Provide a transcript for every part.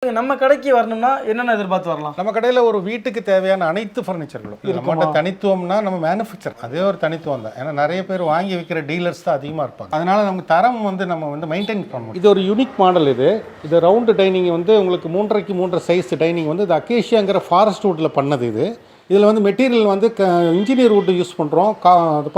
நம்ம கடைக்கு வரணும்னா என்னென்ன எதிர்பார்த்து வரலாம்? நம்ம கடையில் ஒரு வீட்டுக்கு தேவையான அனைத்து ஃபர்னிச்சர்களும் நம்மகிட்ட தனித்துவம்னா நம்ம மேனுஃபேக்சர் அதே ஒரு தனித்துவம் தான். ஏன்னா நிறைய பேர் வாங்கி விற்கிற டீலர்ஸ் தான் அதிகமாக இருப்பாங்க. அதனால நமக்கு தரம் நம்ம மெயின்டைன் பண்ணணும். இது ஒரு யூனிக் மாடல். இது ரவுண்டு டைனிங் உங்களுக்கு 3.5x3 சைஸ் டைனிங் இது அக்கேஷியாங்கிற ஃபாரஸ்ட் வுட்டில் பண்ணது. இதில் மெட்டீரியல் இன்ஜினியர் வுட்டு யூஸ் பண்ணுறோம்.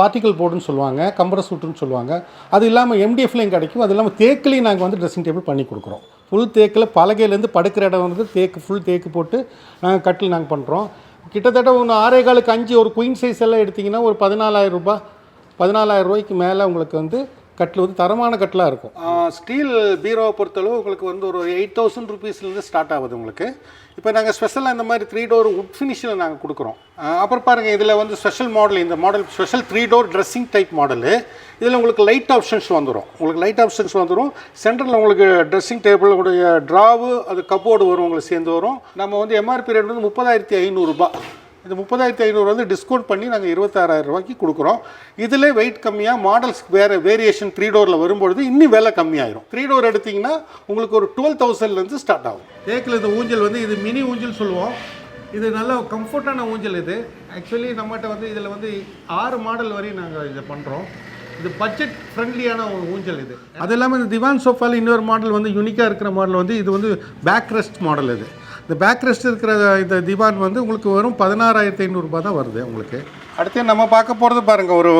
பார்ட்டிக்கல் போர்டுன்னு சொல்லுவாங்க, கம்ப்ரஸ் வுட்டுன்னு சொல்லுவாங்க. அது இல்லாமல் எம்டிஎஃப்லையும் கிடைக்கும். அது இல்லாமல் தேக்கிலையும் நாங்கள் ட்ரெஸ்ஸிங் டேபிள் பண்ணி கொடுக்குறோம். ஃபுல் தேக்கில் பலகையிலேருந்து படுக்கிற இடம் தேக்கு ஃபுல் தேக்கு போட்டு நாங்கள் கட்டில் நாங்கள் பண்ணுறோம். கிட்டத்தட்ட 6.25 5 ஒரு குயின் சைஸ் எல்லாம் எடுத்திங்கன்னா ஒரு 14,000 ரூபாய் 14,000 ரூபாய்க்கு மேலே உங்களுக்கு கட்டில் தரமான கட்டிலாக இருக்கும். ஸ்டீல் பீரோவை பொறுத்தளவு உங்களுக்கு ஒரு 8,000 ருபீஸ்லேருந்து ஸ்டார்ட் ஆகுது உங்களுக்கு. இப்போ நாங்கள் ஸ்பெஷலாக இந்த மாதிரி 3 டோர் வுட் ஃபினிஷில் நாங்கள் கொடுக்குறோம். அப்புறம் பாருங்கள், இதில் ஸ்பெஷல் மாடல், இந்த model special 3 door dressing type model. இதில் உங்களுக்கு லைட் ஆப்ஷன்ஸ் வந்துடும். சென்டரில் உங்களுக்கு ட்ரெஸ்ஸிங் டேபிளுடைய ட்ராவு அது கப்போர்டு வரும், உங்களுக்கு சேர்ந்து வரும். நம்ம எம்ஆர்பி ரேட் 30,500 ரூபாய். இது 30,500 டிஸ்கவுண்ட் பண்ணி நாங்கள் 26,000 ரூபாய்க்கு கொடுக்குறோம். இதில் வெயிட் கம்மியாக மாடல்ஸ் வேரியேஷன் 3 டோரில் வரும்பொழுது இன்னும் விலை கம்மியாயிரும். 3 டோர் எடுத்திங்கன்னா உங்களுக்கு ஒரு 12,000 ஸ்டார்ட் ஆகும். தேக்கில் இந்த ஊஞ்சல் இது மினி ஊஞ்சல் சொல்லுவோம். இது நல்ல கம்ஃபர்ட்டான ஊஞ்சல். ஆக்சுவலி நம்மகிட்ட இதில் 6 மாடல் வரையும் நாங்கள் இதை பண்ணுறோம். இது பட்ஜெட் ஃப்ரெண்ட்லியான ஒரு ஊஞ்சல். அது இல்லாமல் இந்த திவான் சோஃபாவில் இன்னொரு மாடல் யூனிக்காக இருக்கிற மாடல் இது பேக் ரெஸ்ட் மாடல். இந்த பேக் ரெஸ்ட் இருக்கிற இந்த திவான் உங்களுக்கு வரும் 16,500 ரூபாய் தான் வருது உங்களுக்கு. அடுத்து நம்ம பார்க்க போகிறது பாருங்கள், ஒரு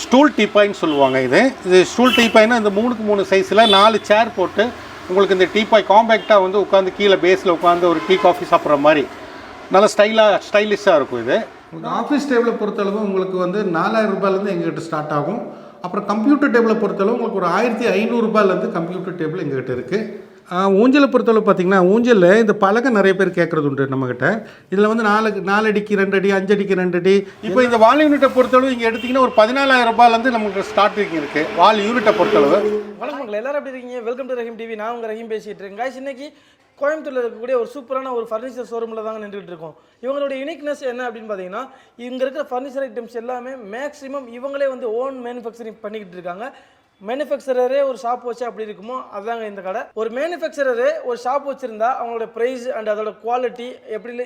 ஸ்டூல் டீப்பாயின்னு சொல்லுவாங்க. இது ஸ்டூல் டீப்பாயின்னா இந்த 3x3 சைஸில் 4 சேர் போட்டு உங்களுக்கு இந்த டீப்பாய் காம்பேக்டாக உட்காந்து கீழே பேஸில் உட்காந்து ஒரு டீ காஃபி சாப்பிட்ற மாதிரி நல்லா ஸ்டைலிஷாக இருக்கும். உங்களுக்கு ஆஃபீஸ் டேபிளை பொறுத்தளவு உங்களுக்கு 4,000 ரூபாயிலேருந்து எங்ககிட்ட ஸ்டார்ட் ஆகும். அப்புறம் கம்ப்யூட்டர் டேபிளை பொறுத்தளவு உங்களுக்கு ஒரு 1,500 ரூபாயிலேருந்து கம்ப்யூட்டர் டேபிள் எங்ககிட்ட இருக்குது. ஊஞ்சலை பொறுத்தளவு பார்த்திங்கன்னா, ஊஞ்சலில் இந்த பலகை நிறைய பேர் கேட்குறது உண்டு நம்மக்கிட்ட. இதில் 4 அடிக்கு 2 அடி 5 அடிக்கு 2 அடி. இப்போ இந்த வால் யூனிட்டை பொறுத்தளவு இங்கே எடுத்திங்கன்னா ஒரு 14,000 ரூபாயிலேருந்து நமக்கு ஸ்டார்டிங் இருக்குது வால் யூனிட்டை பொறுத்தளவு. வணக்கம், எல்லாரும் எப்படி இருக்கீங்க? Welcome to Rahim TV. நான் உங்கள் ரஹீம் பேசிகிட்டு இருக்கேன். காய்ஸ், இன்னைக்கு கோயம்புத்தூரில் இருக்கக்கூடிய ஒரு சூப்பரான ஒரு ஃபர்னிச்சர் ஷோரூமில் தாங்க நின்றுட்டு இருக்கோம். இவங்களுடைய யூனிக்னஸ் என்ன அப்படின்னு பார்த்தீங்கன்னா, இங்கே இருக்கிற ஃபர்னிச்சர் ஐட்டம்ஸ் எல்லாமே மேக்ஸிமம் இவங்களே ஓன் மேனுஃபேக்சரிங் பண்ணிக்கிட்டு இருக்காங்க. மேனுஃபேக்சரரே ஒரு ஷாப் வச்சு அப்படி இருக்குமோ அதுதாங்க இந்த கடை. ஒரு மேனுஃபேக்சரரே ஒரு ஷாப் வச்சுருந்தா அவங்களோட ப்ரைஸ் அண்ட் அதோட குவாலிட்டி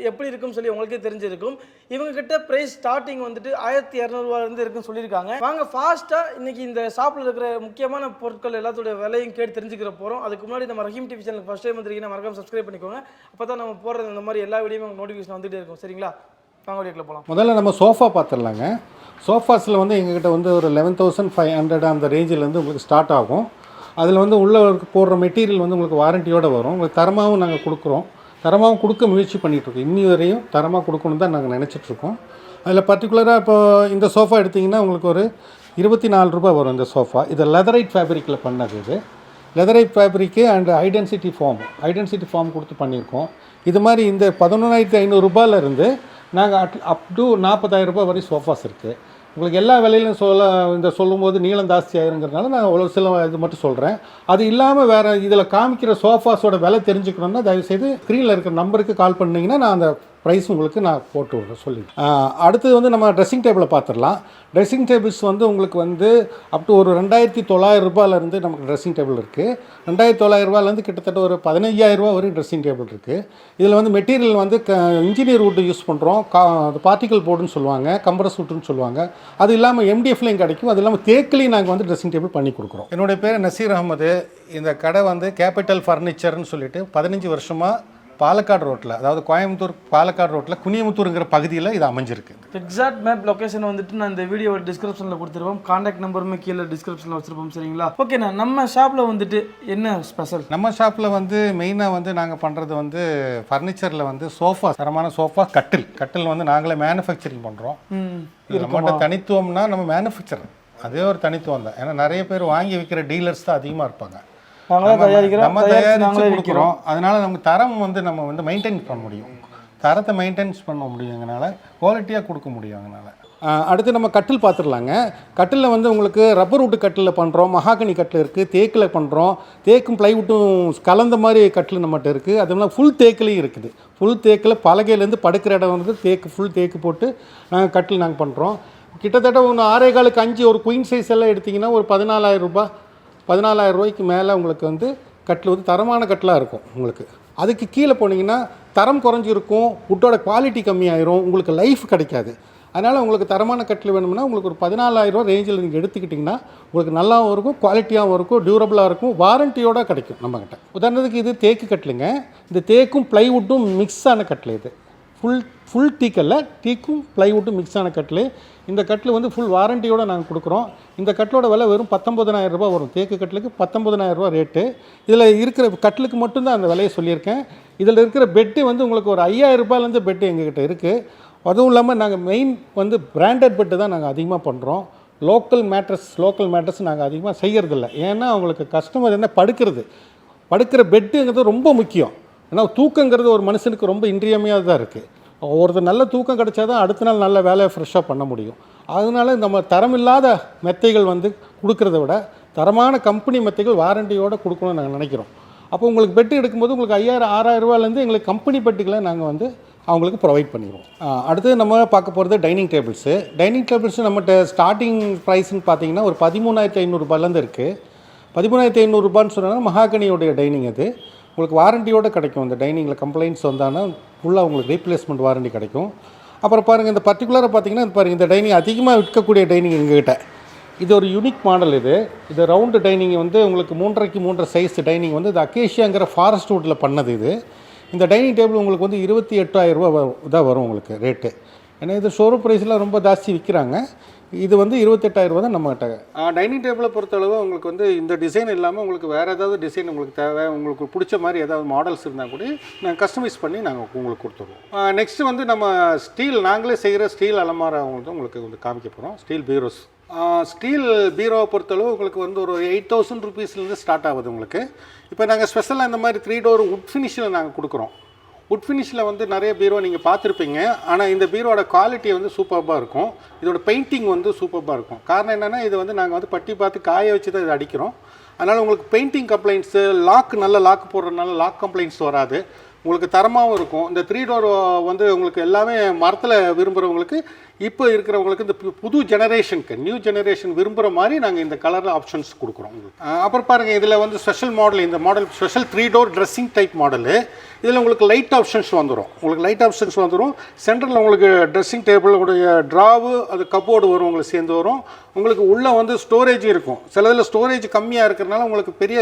எப்படி இருக்குன்னு சொல்லி உங்களுக்கே தெரிஞ்சிருக்கும். இவங்க கிட்ட ப்ரைஸ் ஸ்டார்டிங் 1,200 ரூபாயிலிருந்து இருக்குன்னு சொல்லியிருக்காங்க. வாங்க ஃபாஸ்ட்டாக இன்னைக்கு இந்த ஷாப்பில் இருக்கிற முக்கியமான பொருட்கள் எல்லாத்தோட விலையும் கேட்டு தெரிஞ்சுக்கிற போகிறோம். அதுக்கு முன்னாடி நம்ம ரஹீம் டிவி சேனலுக்கு ஃபஸ்ட் டைம் வந்துருக்கீங்கன்னா மறக்காம சப்ஸ்கிரைப் பண்ணிக்கோங்க. அப்போ தான் நம்ம போடுறது இந்த மாதிரி எல்லா வீடியோவும் நோட்டிஃபிகேஷன் வந்துகிட்டே இருக்கும். சரிங்களா? வாங்க வீடியோக்குள்ள போகலாம். முதல்ல நம்ம சோஃபா பார்த்துடலாங்க. சோஃபாஸில் எங்ககிட்ட ஒரு 11,500 அந்த ரேஞ்சிலேருந்து உங்களுக்கு ஸ்டார்ட் ஆகும். அதில் உள்ளே போடுற மெட்டீரியல் உங்களுக்கு வாரண்டியோடு வரும். உங்களுக்கு தரமாகவும் நாங்கள் கொடுக்குறோம். தரமாகவும் கொடுக்க முயற்சி பண்ணிகிட்ருக்கோம். இன்னி வரையும் தரமாக கொடுக்கணும் தான் நாங்கள் நினச்சிட்ருக்கோம். அதில் பர்டிகுலராக இப்போ இந்த சோஃபா எடுத்திங்கன்னா உங்களுக்கு ஒரு 24 ரூபாய் வரும் இந்த சோஃபா. இது லெதரைட் ஃபேப்ரிக்கில் பண்ணது. லெதரைட் ஃபேப்ரிக்கு அண்ட் ஐடென்சிட்டி ஃபார்ம் கொடுத்து பண்ணியிருக்கோம். இது மாதிரி இந்த 11,500 ரூபாயிலேருந்து நாங்கள் அப் டு 40,000 ரூபாய் வரை சோஃபாஸ் இருக்குது. உங்களுக்கு எல்லா விலையிலும் சொல்லும்போது நீளம் ஜாஸ்தி ஆயிருங்கிறதுனால நான் ஒரு சில இது மட்டும் சொல்கிறேன். அது இல்லாமல் வேறு இதில் காமிக்கிற சோஃபாஸோட விலை தெரிஞ்சுக்கணுன்னா தயவுசெய்து ஸ்க்ரீனில் இருக்கிற நம்பருக்கு கால் பண்ணிங்கன்னா நான் அந்த ப்ரைஸ் உங்களுக்கு நான் போட்டு விட்றேன் சொல்லி. அடுத்தது நம்ம ட்ரெஸ்ஸிங் டேபிளை பார்த்துடலாம். ட்ரெஸ்ஸிங் டேபிள்ஸ் உங்களுக்கு அப் டு ஒரு 2,900 ரூபாயிலேருந்து நமக்கு ட்ரெஸ்ஸிங் டேபிள் இருக்குது. 2,900 ரூபாயிலேருந்து கிட்டத்தட்ட ஒரு 15,000 ரூபா வரையும் ட்ரெஸ்ஸிங் டேபிள் இருக்குது. இதில் மெட்டீரியல் இன்ஜினியர் வுட்டு யூஸ் பண்ணுறோம். பார்ட்டிக்கல் போர்டுன்னு சொல்லுவாங்க, கம்ப்ரஸ் வுட்டுன்னு சொல்லுவாங்க. அது இல்லாமல் எம்டிஎஃப்லையும் கிடைக்கும். அது இல்லாமல் தேக்கிலையும் நாங்கள் ட்ரெஸ்ஸிங் டேபிள் பண்ணி கொடுக்குறோம். என்னுடைய பேர் நசீர் அகமது. இந்த கடை கேபிட்டல் ஃபர்னிச்சர்னு சொல்லிட்டு 15 வருஷமாக பாலக்காடு ரோட்டில், அதாவது கோயம்புத்தூர் பாலக்காடு ரோட்டில் KuniyaMuthurங்கிற பகுதியில் இது அமைஞ்சிருக்கு. எக்ஸாக்ட் மேப் லொக்கேஷன் நான் இந்த வீடியோ டிஸ்கிரிப்ஷனில் கொடுத்துருப்போம். கான்டாக்ட் நம்பருமே கீழே டிஸ்கிரிப்ஷனில் வச்சுருப்போம். சரிங்களா? ஓகேண்ணா, நம்ம ஷாப்பில் என்ன ஸ்பெஷல்? நம்ம ஷாப்பில் மெயினாக நாங்கள் பண்ணுறது ஃபர்னிச்சரில் சோஃபா, தரமான சோஃபா, கட்டில் நாங்களே மேனுஃபேக்சரிங் பண்ணுறோம். நம்மகிட்ட தனித்துவம்னா நம்ம மேனுஃபேக்சர் அதே ஒரு தனித்துவம் தான். ஏன்னா நிறைய பேர் வாங்கி விற்கிற டீலர்ஸ் தான் அதிகமாக இருப்பாங்க. நம்ம தயாரிச்சு கொடுக்குறோம். அதனால நமக்கு தரம் நம்ம மெயின்டைன் பண்ண முடியும். தரத்தை மெயின்டைன்ஸ் பண்ண முடியுங்கனால குவாலிட்டியாக கொடுக்க முடியும். அதனால் அடுத்து நம்ம கட்டில் பார்த்துடலாங்க. கட்டிலில் உங்களுக்கு ரப்பர் வுட்டு கட்டிலில் பண்ணுறோம், மகாகனி கட்டில் இருக்குது, தேக்கில் பண்ணுறோம். தேக்கும் ப்ளைவுட்டும் கலந்த மாதிரி கட்டில் நம்மகிட்ட இருக்குது. அதுலாம் ஃபுல் தேக்கிலையும் இருக்குது. ஃபுல் தேக்கில் பலகையிலேருந்து படுக்கிற இடம் ஃபுல் தேக்கு போட்டு நாங்கள் கட்டில் நாங்கள் பண்ணுறோம். கிட்டத்தட்ட 6.25 5 ஒரு குயின் சைஸ் எல்லாம் எடுத்திங்கன்னா ஒரு 14,000 ரூபாய் 14,000 ரூபாய்க்கு மேலே உங்களுக்கு கட்டில் தரமான கட்டிலாக இருக்கும். உங்களுக்கு அதுக்கு கீழே போனீங்கன்னா தரம் குறைஞ்சிருக்கும், வுட்டோட குவாலிட்டி கம்மியாயிரும், உங்களுக்கு லைஃப் கிடைக்காது. அதனால் உங்களுக்கு தரமான கட்டில் வேணும்னா உங்களுக்கு ஒரு 14,000 ரேஞ்சில் நீங்கள் எடுத்துக்கிட்டிங்கன்னா உங்களுக்கு நல்லாவும் இருக்கும், குவாலிட்டியாகவும் இருக்கும், டியூரபிளாக இருக்கும், வாரண்டியோடு கிடைக்கும் நம்மக்கிட்ட. உதாரணத்துக்கு இது தேக்கு கட்டிலுங்க. இந்த தேக்கும் ப்ளைவுட்டும் மிக்ஸ் ஆன கட்டில். இது ஃபுல் டீக்கல்ல, டீக்கும் ப்ளைவுட்டும் மிக்ஸ் ஆன கட்டில். இந்த கட்டில் வந்து ஃபுல் வாரண்டியோடு நாங்கள் கொடுக்குறோம். இந்த கட்டிலோட விலை வெறும் 19,000 ரூபா வரும். தேக்கு கட்டிலுக்கு 19,000 ரூபா ரேட்டு. இதில் இருக்கிற கட்டிலுக்கு மட்டும்தான் அந்த விலையை சொல்லியிருக்கேன். இதில் இருக்கிற பெட்டு வந்து உங்களுக்கு ஒரு 5,000 ரூபாயிலேருந்து பெட்டு எங்ககிட்ட இருக்குது. அதுவும் இல்லாமல் நாங்கள் மெயின் வந்து பிராண்டட் பெட்டு தான் நாங்கள் அதிகமாக பண்ணுறோம். லோக்கல் மேட்ரஸ் நாங்கள் அதிகமாக செய்கிறதில்ல. ஏன்னா அவங்களுக்கு கஸ்டமர் என்ன படுக்கிற பெட்டுங்கிறது ரொம்ப முக்கியம். ஏன்னா தூக்கங்கிறது ஒரு மனுஷனுக்கு ரொம்ப இன்றியமையாததாக இருக்குது. ஒருத்தர் நல்ல தூக்கம் கிடைச்சா தான் அடுத்த நாள் நல்ல வேலையை ஃப்ரெஷ்ஷாக பண்ண முடியும். அதனால நம்ம தரமில்லாத மெத்தைகள் வந்து கொடுக்குறத விட தரமான கம்பெனி மெத்தைகள் வாரண்டியோடு கொடுக்கணும்னு நாங்கள் நினைக்கிறோம். அப்போ உங்களுக்கு பெட்டு எடுக்கும்போது உங்களுக்கு 5,000 6,000 ரூபாயிலேருந்து எங்களுக்கு கம்பெனி பெட்டுகளை நாங்கள் வந்து அவங்களுக்கு ப்ரொவைட் பண்ணிடுவோம். அடுத்து நம்ம பார்க்க போகிறது டைனிங் டேபிள்ஸு நம்மகிட்ட ஸ்டார்டிங் ப்ரைஸ்ன்னு பார்த்தீங்கன்னா ஒரு 13,500 ரூபாயிலேருந்து இருக்குது. 13,500 ரூபான்னு சொன்னால் மகாகனியோடைய டைனிங். அது உங்களுக்கு வாரண்டியோடு கிடைக்கும். இந்த டைனிங்கில் கம்ப்ளைண்ட்ஸ் வந்தாங்கன்னா ஃபுல்லாக உங்களுக்கு ரீப்ளேஸ்மெண்ட் வாரண்டி கிடைக்கும். அப்புறம் பாருங்கள், இந்த பர்டிகுலராக பார்த்தீங்கன்னா பாருங்கள், இந்த டைனிங் அதிகமாக விற்கக்கூடிய டைனிங் எங்ககிட்ட. இது ஒரு யூனிக் மாடல். இது ரவுண்டு டைனிங் வந்து உங்களுக்கு 3.5x 3 சைஸ் டைனிங் வந்து இது அக்கேஷியாங்கிற ஃபாரஸ்ட் வுட்டில் பண்ணது. இந்த டைனிங் டேபிள் உங்களுக்கு வந்து 28,000 ரூபா தான் வரும் உங்களுக்கு ரேட்டு. ஏன்னா இது ஷோரூம் ப்ரைஸில் ரொம்ப ஜாஸ்தி விற்கிறாங்க. இது வந்து 28,000 ரூபா தான் நம்மகிட்ட. டைனிங் டேபிளை பொறுத்தளவு உங்களுக்கு வந்து இந்த டிசைன் இல்லாமல் உங்களுக்கு வேறு ஏதாவது டிசைன் உங்களுக்கு தேவை, உங்களுக்கு பிடிச்ச மாதிரி ஏதாவது மாடல்ஸ் இருந்தால் கூட நாங்கள் கஸ்டமைஸ் பண்ணி நாங்கள் உங்களுக்கு கொடுத்துருவோம். நெக்ஸ்ட்டு வந்து நம்ம நாங்களே செய்கிற ஸ்டீல் அலமாரா உங்களுக்கு வந்து காமிக்க போகிறோம். ஸ்டீல் பீரோவை பொறுத்தளவு உங்களுக்கு வந்து ஒரு 8,000 ருபீஸ்லேருந்து ஸ்டார்ட் ஆகுது உங்களுக்கு. இப்போ நாங்கள் ஸ்பெஷலாக இந்த மாதிரி 3 டோர் வுட் ஃபினிஷில் நாங்கள் கொடுக்குறோம். வுட் ஃபினிஷில் வந்து நிறைய பீரோ நீங்கள் பார்த்துருப்பீங்க. ஆனால் இந்த பீரோட குவாலிட்டி வந்து சூப்பராக இருக்கும். இதோட பெயிண்டிங் வந்து சூப்பராக இருக்கும். காரணம் என்னென்னா இது வந்து நாங்கள் வந்து பட்டி பார்த்து காய வச்சு தான் இதை அடிக்கிறோம். அதனால் உங்களுக்கு பெயிண்டிங் கம்ப்ளைண்ட்ஸு, நல்ல லாக் போடுறதுனால லாக் கம்ப்ளைண்ட்ஸ் வராது. உங்களுக்கு தரமாகவும் இருக்கும். இந்த 3 டோர் வந்து உங்களுக்கு எல்லாமே மரத்தில் விரும்புகிறவங்களுக்கு, இப்போ இருக்கிறவங்களுக்கு இந்த புது ஜெனரேஷனுக்கு நியூ ஜெனரேஷன் விரும்புகிற மாதிரி நாங்கள் இந்த கலரில் ஆப்ஷன்ஸ் கொடுக்குறோம். அப்புறம் பாருங்கள், இதில் வந்து ஸ்பெஷல் மாடல், இந்த model special 3 door dressing type model. இதில் உங்களுக்கு லைட் ஆப்ஷன்ஸ் வந்துடும். சென்டரில் உங்களுக்கு ட்ரெஸ்ஸிங் டேபிளுடைய ட்ராவு, அது கப்போர்டு வரும், உங்களுக்கு சேர்ந்து வரும். உங்களுக்கு உள்ளே வந்து ஸ்டோரேஜ் இருக்கும். சிலதில் ஸ்டோரேஜ் கம்மியாக இருக்கிறதுனால உங்களுக்கு பெரிய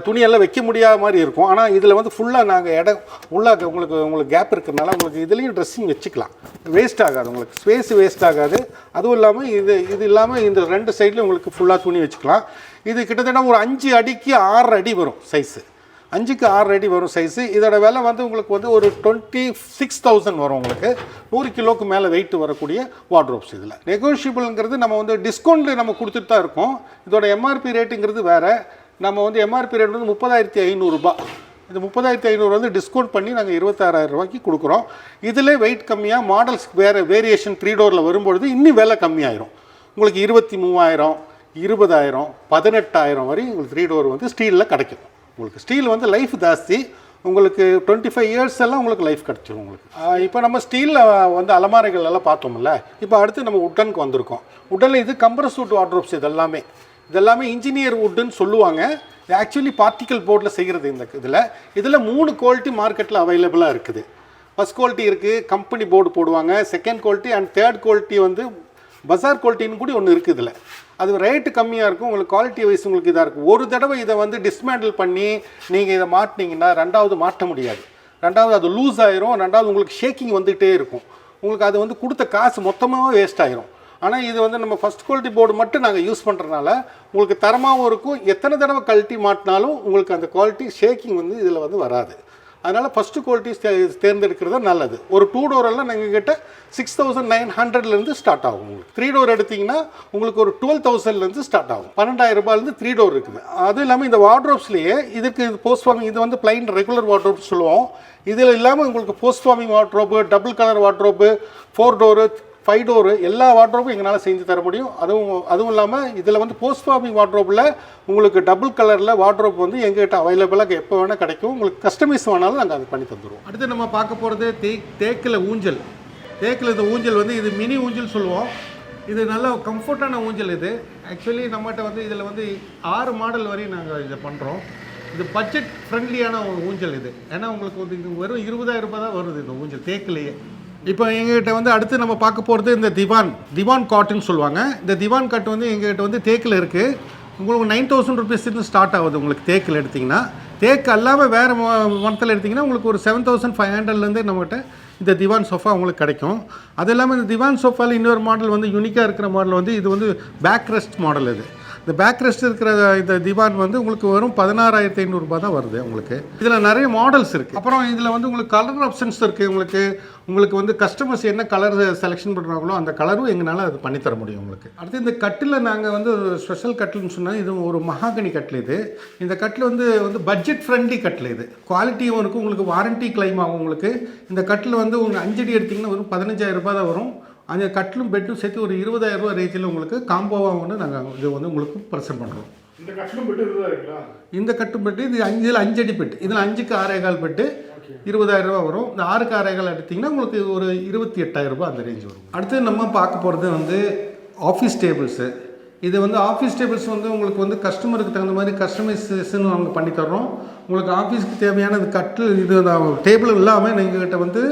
துணியெல்லாம் வைக்க முடியாத மாதிரி இருக்கும். ஆனால் இதில் வந்து ஃபுல்லாக நாங்கள் இடம் உள்ளாக உங்களுக்கு கேப் இருக்கிறதுனால உங்களுக்கு இதுலேயும் ட்ரெஸ்ஸிங் வச்சுக்கலாம். வேஸ்ட் ஆகாது, உங்களுக்கு ஸ்பேஸ் வேஸ்ட் ஆகாது. அதுவும் இல்லாமல் இது இல்லாமல் இந்த 2 சைட்லையும் உங்களுக்கு ஃபுல்லாக துணி வச்சுக்கலாம். இது கிட்டத்தட்ட ஒரு 5 அடிக்கு 6 அடி வரும் சைஸு. 5க்கு 6 அடி வரும் சைஸு. இதோட விலை வந்து உங்களுக்கு வந்து ஒரு 26,000 வரும். உங்களுக்கு 100 கிலோக்கு மேலே வெயிட் வரக்கூடிய வார்ட்ரோப்ஸ். இதில் நெகோஷியபிள்ங்கிறது நம்ம வந்து டிஸ்கவுண்ட்டில் நம்ம கொடுத்துட்டு தான் இருக்கோம். இதோட எம்ஆர்பி ரேட்டுங்கிறது வேறு. நம்ம வந்து எம்ஆர்பி ரேட் வந்து 30,500 ரூபா. இந்த 30,500 வந்து டிஸ்கவுண்ட் பண்ணி நாங்கள் 26,000 ரூபாய்க்கு கொடுக்குறோம். இதில் வெயிட் கம்மியாக மாடல்ஸ் வேரியேஷன் 3 டோரில் வரும்பொழுது இன்னும் விலை கம்மியாயிரும். உங்களுக்கு 23,000, 20,000, 18,000 வரை உங்களுக்கு 3 டோர் வந்து ஸ்டீலில் கிடைக்கும். உங்களுக்கு ஸ்டீல் வந்து லைஃப் ஜாஸ்தி. உங்களுக்கு 25 இயர்ஸ் எல்லாம் உங்களுக்கு லைஃப் கிடச்சிரும் உங்களுக்கு. இப்போ நம்ம ஸ்டீலில் வந்து அலமாரைகள் எல்லாம் பார்த்தோம்ல. இப்போ அடுத்து நம்ம உட்டனுக்கு வந்திருக்கோம். உட்டனில் இது கம்ப்ரஸ் வுட் வார்ட்ரோப்ஸ். இதெல்லாமே இன்ஜினியர் வுட்டுன்னு சொல்லுவாங்க. இது ஆக்சுவலி பார்ட்டிக்கல் போர்டில் செய்கிறது. இதில் 3 குவாலிட்டி மார்க்கெட்டில் அவைலபிளாக இருக்குது. ஃபஸ்ட் குவாலிட்டி இருக்குது, கம்பெனி போர்டு போடுவாங்க. Second quality and third quality வந்து பஜார் குவாலிட்டின்னு கூட ஒன்று இருக்குது. இதில் அது ரேட்டு கம்மியாக இருக்கும். உங்களுக்கு குவாலிட்டி வைஸ் உங்களுக்கு இதாக இருக்கும். ஒரு தடவை இதை வந்து டிஸ்மேண்டில் பண்ணி நீங்கள் இதை மாட்டினீங்கன்னா 2வது மாட்ட முடியாது. 2வது அது லூஸ் ஆயிரும். 2வது உங்களுக்கு ஷேக்கிங் வந்துகிட்டே இருக்கும். உங்களுக்கு அது வந்து கொடுத்த காசு மொத்தமாக வேஸ்ட் ஆயிரும். ஆனால் இது வந்து நம்ம ஃபஸ்ட் குவாலிட்டி போர்டு மட்டும் நாங்கள் யூஸ் பண்ணுறதுனால உங்களுக்கு தரமாகவும் இருக்கும். எத்தனை தடவை கழட்டி மாட்டினாலும் உங்களுக்கு அந்த குவாலிட்டி ஷேக்கிங் வந்து இதில் வந்து வராது. அதனால் ஃபஸ்ட்டு குவாலிட்டி தேர்ந்தெடுக்கிறது நல்லது. ஒரு 2 டோரெல்லாம் எங்கள் கிட்ட 6,900லேருந்து ஸ்டார்ட் ஆகும். உங்களுக்கு 3 டோர் எடுத்திங்கன்னா உங்களுக்கு ஒரு 12,000லேருந்து ஸ்டார்ட் ஆகும். 12,000 ரூபாயிலேருந்து 3 டோர் இருக்குது. அதுவும் இல்லாமல் இந்த வார்ட்ரோப்ஸ்லேயே இதுக்கு போஸ்ட் ஃபார்மிங், இது வந்து பிளைன் ரெகுலர் வார்ட்ரோப்ஸ் சொல்லுவோம். இதில் இல்லாமல் உங்களுக்கு post forming wardrobe, double colour wardrobe, 4 door, 5 door எல்லா வார்ட்ரோப்பும் எங்களால் செஞ்சு தர முடியும். அதுவும் இல்லாமல் இதில் வந்து போஸ்ட் ஃபார்மிங் வார்ட்ரோப்பில் உங்களுக்கு டபுள் கலரில் வார்ட்ரோப் வந்து எங்ககிட்ட அவைலபிளாக எப்போ வேணால் கிடைக்கும். உங்களுக்கு கஸ்டமைஸ் வேணாலும் நாங்கள் அதை பண்ணி தந்துடுவோம். அடுத்து நம்ம பார்க்க போகிறது தேக்கில் ஊஞ்சல். இந்த ஊஞ்சல் வந்து இது மினி ஊஞ்சல் சொல்லுவோம். இது நல்ல கம்ஃபர்ட்டான ஊஞ்சல். இது ஆக்சுவலி நம்மகிட்ட வந்து இதில் வந்து 6 மாடல் வரையும் நாங்கள் இதை பண்ணுறோம். இது பட்ஜெட் ஃப்ரெண்ட்லியான ஒரு ஊஞ்சல் இது. ஏன்னா உங்களுக்கு வந்து இது வெறும் 20,000 ரூபாய் தான் வருது இந்த ஊஞ்சல் தேக்கிலேயே. இப்போ எங்ககிட்ட வந்து அடுத்து நம்ம பார்க்க போகிறது இந்த திவான் காட்டுன்னு சொல்லுவாங்க. இந்த திவான் காட்டு வந்து எங்ககிட்ட வந்து தேக்கில் இருக்குது. உங்களுக்கு 9,000 ருபீஸ்லேருந்து ஸ்டார்ட் ஆகுது. உங்களுக்கு தேக்கில் எடுத்திங்கன்னா, தேக்கு அல்லாமல் வேறு மரத்தில் எடுத்திங்கன்னா உங்களுக்கு ஒரு 7,500லேருந்து நம்மகிட்ட இந்த திவான் சோஃபா உங்களுக்கு கிடைக்கும். அது இல்லாமல் இந்த திவான் சோஃபாவில் இன்னொரு மாடல் வந்து யூனிக்காக இருக்கிற மாடல் வந்து இது வந்து பேக் ரெஸ்ட் மாடல். இது இந்த பேக் ரெஸ்ட் இருக்கிற இந்த திவான் வந்து உங்களுக்கு வரும் 16,500 ரூபாய் தான் வருது உங்களுக்கு. இதில் நிறைய மாடல்ஸ் இருக்குது. அப்புறம் இதில் வந்து உங்களுக்கு கலர் ஆப்ஷன்ஸ் இருக்குது. உங்களுக்கு வந்து கஸ்டமர்ஸ் என்ன கலர் செலெக்ஷன் பண்ணுறாங்களோ அந்த கலரும் எங்களால் அது பண்ணித்தர முடியும் உங்களுக்கு. அடுத்து இந்த கட்டில் நாங்கள் வந்து ஸ்பெஷல் கட்டில்னு சொன்னால் இது ஒரு மகாகனி கட்டில். இந்த கட்டில் வந்து பட்ஜெட் ஃப்ரெண்ட்லி கட்டில். இது குவாலிட்டியும் இருக்கும், உங்களுக்கு வாரண்ட்டி கிளைம் ஆகும். உங்களுக்கு இந்த கட்டில் வந்து உங்களுக்கு 5 அடி எடுத்திங்கன்னா வெறும் 15,000 ரூபாய் தான் வரும். அந்த கட்டிலும் பெட்டும் சேர்த்து ஒரு 20,000 ரூபா ரேஞ்சில் உங்களுக்கு காம்போவாக வந்து நாங்கள் இது வந்து உங்களுக்கு ப்ரெசென்ட் பண்ணுறோம். இந்த கட்டிலும் பெட்டு 20,000ங்களா? இந்த கட்டும் பெட்டு இது 5 அடி பெட்டு. இதில் 5க்கு 6.25 பெட்டு 20,000 ரூபா வரும். இந்த 6க்கு 6.25 எடுத்திங்கன்னா உங்களுக்கு ஒரு 28,000 ரூபா அந்த ரேஞ்ச் வரும். அடுத்து நம்ம பார்க்க போகிறது வந்து ஆஃபீஸ் டேபிள்ஸு. இது வந்து ஆஃபீஸ் டேபிள்ஸ் வந்து உங்களுக்கு வந்து கஸ்டமருக்கு தகுந்த மாதிரி கஸ்டமைசேஷன் நாங்கள் பண்ணித்தர்றோம். உங்களுக்கு ஆஃபீஸ்க்கு தேவையான இது கட்டில் இது டேபிள் இல்லாமல் எங்கள்கிட்ட வந்து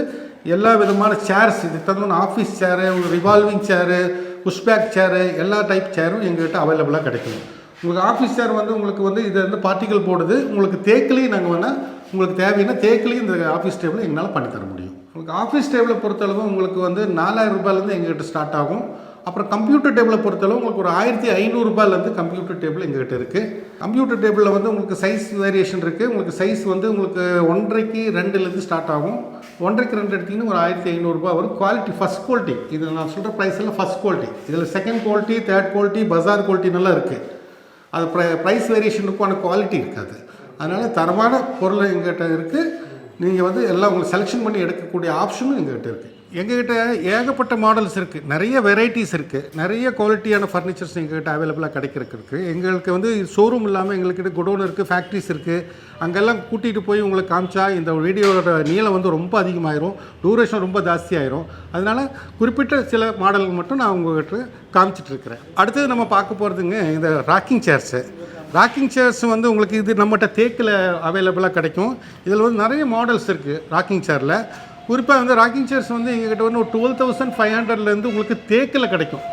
எல்லா விதமான சேர்ஸ், இது தகுந்த ஆஃபீஸ் சேரு, ரிவால்விங் சேரு, புஷ்பேக் சேரு, எல்லா டைப் சேரும் எங்கள்கிட்ட அவைலபிளாக கிடைக்கும். உங்களுக்கு ஆஃபீஸ் சேர் வந்து உங்களுக்கு வந்து இது வந்து பார்ட்டிகல் போடுது. உங்களுக்கு தேக்கிலையும் நாங்கள் வேணால் உங்களுக்கு தேவையான தேக்கிலையும் இந்த ஆஃபீஸ் டேபிள் எங்களால் பண்ணித்தர முடியும். உங்களுக்கு ஆஃபீஸ் டேபிளை பொறுத்தளவு உங்களுக்கு வந்து 4,000 ரூபாயிலேருந்து எங்கள்கிட்ட ஸ்டார்ட் ஆகும். அப்புறம் கம்ப்யூட்டர் டேபிளை பொறுத்தளவு உங்களுக்கு ஒரு 1,500 ரூபாயிலேருந்து கம்ப்யூட்டர் டேபிள் எங்கள்கிட்ட இருக்குது. கம்ப்யூட்டர் டேபிளில் வந்து உங்களுக்கு சைஸ் வேரியேஷன் இருக்குது. உங்களுக்கு சைஸ் வந்து உங்களுக்கு 1.5க்கு 2லேருந்து ஸ்டார்ட் ஆகும். 1.5க்கு 2 எடுத்திங்கன்னா ஒரு 1,500 ரூபாய் வரும். Quality first quality. இது நான் சொல்கிற ப்ரைஸ் எல்லாம் ஃபஸ்ட் குவாலிட்டி. இதில் செகண்ட் குவாலிட்டி, தேர்ட் குவாலிட்டி, பஜார் குவாலிட்டி நல்லா இருக்குது. அது ப்ரைஸ் வேரியேஷன் இருக்கும், ஆனால் குவாலிட்டி இருக்காது. அதனால் தரமான பொருள் எங்கள்கிட்ட இருக்குது. நீங்கள் வந்து எல்லாம் உங்களுக்கு செலெக்ஷன் பண்ணி எடுக்கக்கூடிய ஆப்ஷனும் எங்கள்கிட்ட இருக்குது. எங்ககிட்ட ஏகப்பட்ட மாடல்ஸ் இருக்குது, நிறைய வெரைட்டிஸ் இருக்குது, நிறைய குவாலிட்டியான ஃபர்னிச்சர்ஸ் எங்கள்கிட்ட அவைலபிளாக கிடைக்கிறதுக்கு. எங்களுக்கு வந்து ஷோரூம் இல்லாமல் எங்கள்கிட்ட குடோன் இருக்குது, ஃபேக்ட்ரிஸ் இருக்குது. அங்கெல்லாம் கூட்டிகிட்டு போய் உங்களுக்கு காமிச்சா இந்த வீடியோட நீளம் வந்து ரொம்ப அதிகமாகிடும், டூரேஷன் ரொம்ப ஜாஸ்தியாகிடும். அதனால் குறிப்பிட்ட சில மாடல்கள் மட்டும் நான் உங்கள்கிட்ட காமிச்சிட்ருக்கிறேன். அடுத்தது நம்ம பார்க்க போகிறதுங்க இந்த ராக்கிங் சேர்ஸு. ராக்கிங் சேர்ஸ் வந்து உங்களுக்கு இது நம்மகிட்ட தேக்கில் அவைலபிளாக கிடைக்கும். இதில் வந்து நிறைய மாடல்ஸ் இருக்குது ராக்கிங் சேரில். குறிப்பாக வந்து ராக்கிங் சேர்ஸ் வந்து எங்ககிட்ட வந்து ஒரு 12,500லேருந்து உங்களுக்கு தேக்கில் கிடைக்கும்.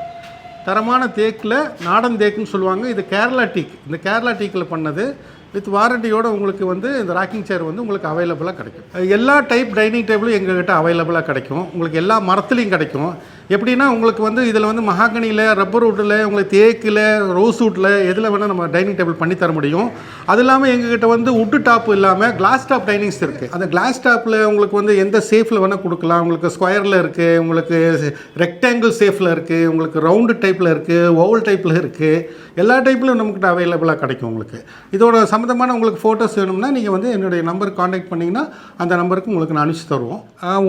தரமான தேக்கில், நாடன் தேக்குன்னு சொல்லுவாங்க. இது கேரளா டீக். இந்த கேரளா டீக்கில் பண்ணது வித் வாரண்டியோடு உங்களுக்கு வந்து இந்த ராக்கிங் சேர் வந்து உங்களுக்கு அவைலபிளாக கிடைக்கும். எல்லா டைப் டைனிங் டேபிளும் எங்கள்கிட்ட அவைலபிளாக கிடைக்கும். உங்களுக்கு எல்லா மரத்துலேயும் கிடைக்கும். எப்படின்னா உங்களுக்கு வந்து இதில் வந்து மகாகனியில், ரப்பர் வுட்டில், உங்களுக்கு தேக்கில், ரோஸ் வுட்டில் எதில் வேணால் நம்ம டைனிங் டேபிள் பண்ணி தர முடியும். அது இல்லாமல் எங்ககிட்ட வந்து வுட்டு டாப் இல்லாமல் கிளாஸ் டாப் டைனிங்ஸ் இருக்குது. அந்த கிளாஸ் டாப்பில் உங்களுக்கு வந்து எந்த ஷேஃபில் வேணால் கொடுக்கலாம். உங்களுக்கு ஸ்கொயரில் இருக்குது, உங்களுக்கு ரெக்டாங்கிள் ஷேஃபில் இருக்குது, உங்களுக்கு ரவுண்டு டைப்பில் இருக்குது, ஓவல் டைப்பில் இருக்குது. எல்லா டைப்லையும் நம்மக்கிட்ட அவைலபிளாக கிடைக்கும். உங்களுக்கு இதோட சம்மந்தமான உங்களுக்கு ஃபோட்டோஸ் வேணும்னா நீங்கள் வந்து என்னுடைய நம்பருக்கு காண்டாக்ட் பண்ணிங்கன்னா அந்த நம்பருக்கு உங்களுக்கு நான் அனுப்பிச்சி தருவோம்.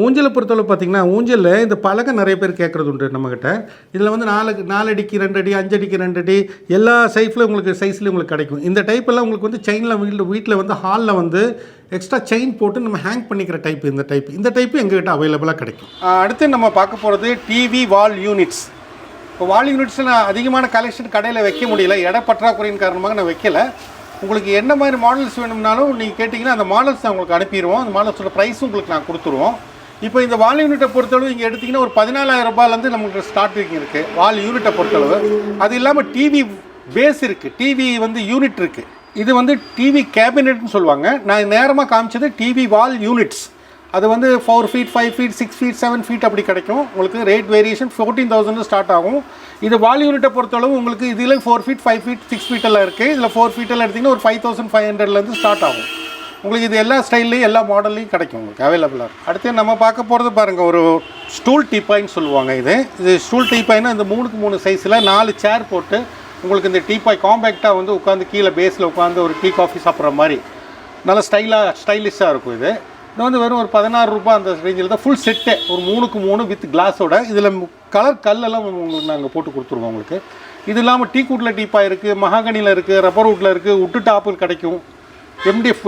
ஊஞ்சலை பொறுத்தளவு பார்த்திங்கன்னா ஊஞ்சலில் இந்த பலகை நிறைய பேர் கேட்குறது உண்டு நம்மக்கிட்ட. இதில் வந்து 4 அடிக்கு 2 அடி, 5 அடிக்கு 2 அடி எல்லா சைஸில் உங்களுக்கு சைஸ்லேயும் உங்களுக்கு கிடைக்கும். இந்த டைப்பெல்லாம் உங்களுக்கு வந்து செயினில் வீட்டில் வந்து ஹாலில் வந்து எக்ஸ்ட்ரா செயின் போட்டு நம்ம ஹேங் பண்ணிக்கிற டைப் இந்த டைப்பு எங்ககிட்ட அவைலபிளாக கிடைக்கும். அடுத்து நம்ம பார்க்க போகிறது டிவி வால் யூனிட்ஸ். இப்போ வால் யூனிட்ஸில் நான் அதிகமான கலெக்ஷன் கடையில் வைக்க முடியல, இட பற்றாக்குறையின் காரணமாக நான் வைக்கல. உங்களுக்கு என்ன மாதிரி மாடல்ஸ் வேணும்னாலும் நீங்கள் கேட்டிங்கன்னா அந்த மாடல்ஸ் நான் உங்களுக்கு அனுப்பிடுவோம். அந்த மாடல்ஸோட ப்ரைஸும் உங்களுக்கு நான் கொடுத்துருவோம். இப்போ இந்த வால் யூனிட்டை பொறுத்தளவு இங்கே எடுத்திங்கன்னா ஒரு 14,000 ரூபாயிலேருந்து நமக்கு ஸ்டார்டிங் இருக்குது வால் யூனிட்டை பொறுத்தளவு. அது இல்லாமல் டிவி பேஸ் இருக்குது, டிவி வந்து யூனிட் இருக்குது. இது வந்து டிவி கேபினெட்னு சொல்லுவாங்க. நான் நேரமாக காமிச்சது டிவி வால் யூனிட்ஸ். அது வந்து 4 ஃபீட், 5 ஃபீட், 6 ஃபீட், 7 ஃபீட் அப்படி கிடைக்கும். உங்களுக்கு ரேட் வேரியேஷன் 14,000 ஸ்டார்ட் ஆகும். இது வால் யூனிட்டை பொறுத்தளவு உங்களுக்கு இதில் 4 ஃபீட், 5 ஃபீட், 6 ஃபீட் எல்லாம் இருக்குது. இதில் 4 ஃபீட் எல்லாம் எடுத்திங்கன்னா ஒரு 5,500லேருந்து ஸ்டார்ட் ஆகும். உங்களுக்கு இது எல்லா ஸ்டைல்லையும் எல்லா மாடல்லையும் கிடைக்கும் உங்களுக்கு அவைலபிளாக இருக்குது. அடுத்து நம்ம பார்க்க போகிறது பாருங்கள், ஒரு ஸ்டூல் டீப்பாயின்னு சொல்லுவாங்க. இது ஸ்டூல் டீப்பாயின்னா இந்த 3க்கு 3 சைஸில் 4 சேர் போட்டு உங்களுக்கு இந்த டீப்பாய் காம்பேக்டாக வந்து உட்காந்து கீழே பேஸில் உட்காந்து ஒரு டீ காஃபி சாப்பிட்ற மாதிரி நல்லா ஸ்டைலிஷாக இருக்கும். இது வந்து வெறும் ஒரு 16 ரூபாய் அந்த ரேஞ்சில் தான் ஃபுல் செட்டு, ஒரு 3க்கு 3 வித் கிளாஸோட. இதில் கலர் கல்லெல்லாம் உங்களுக்கு நாங்கள் போட்டு கொடுத்துருவோம் உங்களுக்கு. இது இல்லாமல் டீ கூட்டில் டீப்பாய் இருக்குது, மகாகனியில் இருக்குது, ரப்பர் வுட்டில் இருக்குது, வுட்டு டாப்பு கிடைக்கும், எம்டிஎஃப்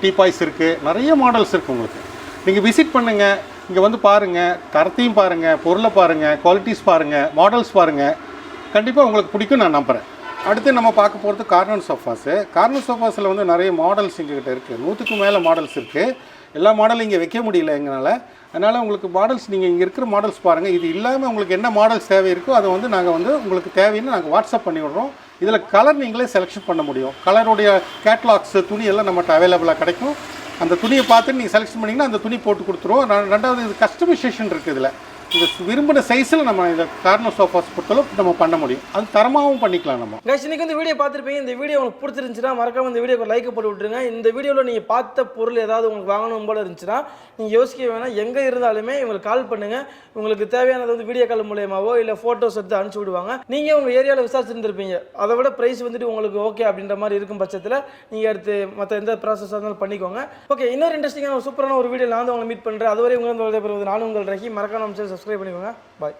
டீபாய்ஸ் இருக்குது, நிறைய மாடல்ஸ் இருக்குது உங்களுக்கு. நீங்கள் விசிட் பண்ணுங்கள், இங்கே வந்து பாருங்கள், தரத்தையும் பாருங்கள், பொருளை பாருங்கள், குவாலிட்டிஸ் பாருங்கள், மாடல்ஸ் பாருங்கள். கண்டிப்பாக உங்களுக்கு பிடிக்கும் நான் நம்புகிறேன். அடுத்து நம்ம பார்க்க போகிறது கார்னர் சோஃபாஸு. கார்னர் சோஃபாஸில் வந்து நிறைய மாடல்ஸ் எங்ககிட்ட இருக்குது. 100க்கும் மேலே மாடல்ஸ் இருக்குது. எல்லா மாடலும் இங்கே வைக்க முடியல எங்களால். அதனால் உங்களுக்கு மாடல்ஸ் நீங்கள் இங்கே இருக்கிற மாடல்ஸ் பாருங்கள். இது இல்லாமல் உங்களுக்கு என்ன மாடல்ஸ் தேவை இருக்கோ அதை வந்து நாங்கள் வந்து உங்களுக்கு தேவைன்னு நாங்கள் வாட்ஸ்அப் பண்ணி விட்றோம். இதில் கலர் நீங்களே செலெக்ஷன் பண்ண முடியும். கலருடைய கேட்லாக்ஸ் துணி எல்லாம் நம்மகிட்ட அவைலபிளாக கிடைக்கும். அந்த துணியை பார்த்து நீங்கள் செலெக்ஷன் பண்ணிங்கன்னா அந்த துணி போட்டு கொடுத்துருவோம். ரெண்டாவது இது கஸ்டமைசேஷன் இருக்குது. இதில் இந்த விரும்பின சைஸில் நம்ம இந்த கார்னர் சோஃபாஸ் பொறுத்தளவு நம்ம பண்ண முடியும். அது தரமாகவும் பண்ணிக்கலாம் நம்ம. கைஸ் இன்னைக்கு வந்து வீடியோ பார்த்துருப்பீங்க. இந்த வீடியோ உங்களுக்கு பிடிச்சிருந்துச்சுன்னா மறக்காம இந்த வீடியோக்கு லைக் போட்டு விட்டுருங்க. இந்த வீடியோவில் நீங்கள் பார்த்த பொருள் ஏதாவது உங்களுக்கு வாங்கணும் போல இருந்துச்சுன்னா நீங்கள் யோசிக்க வேணாம். எங்கே இருந்தாலுமே உங்களுக்கு கால் பண்ணுங்கள். உங்களுக்கு தேவையானது வந்து வீடியோ கால் மூலியமாவோ இல்லை ஃபோட்டோஸ் எடுத்து அனுப்பிச்சி விடுவாங்க. நீங்கள் உங்கள் ஏரியாவில் விசாரிச்சுருந்துருப்பீங்க. அதை விட ப்ரைஸ் வந்துட்டு உங்களுக்கு ஓகே அப்படின்ற மாதிரி இருக்கும் பட்சத்தில் நீங்கள் அடுத்து மற்ற எந்த ப்ராசஸாக இருந்தாலும் பண்ணிக்கோங்க. ஓகே, இன்னொரு இன்ட்ரெஸ்டிங்கான ஒரு சூப்பரான ஒரு வீடியோ நான் வந்து உங்களை மீட் பண்ணுறேன். அதுவரை உங்களை வந்து நானும் உங்கள் ரஹி. மறக்காம சப்ஸ்கிரைப் பண்ணிக்கோங்க. பாய்.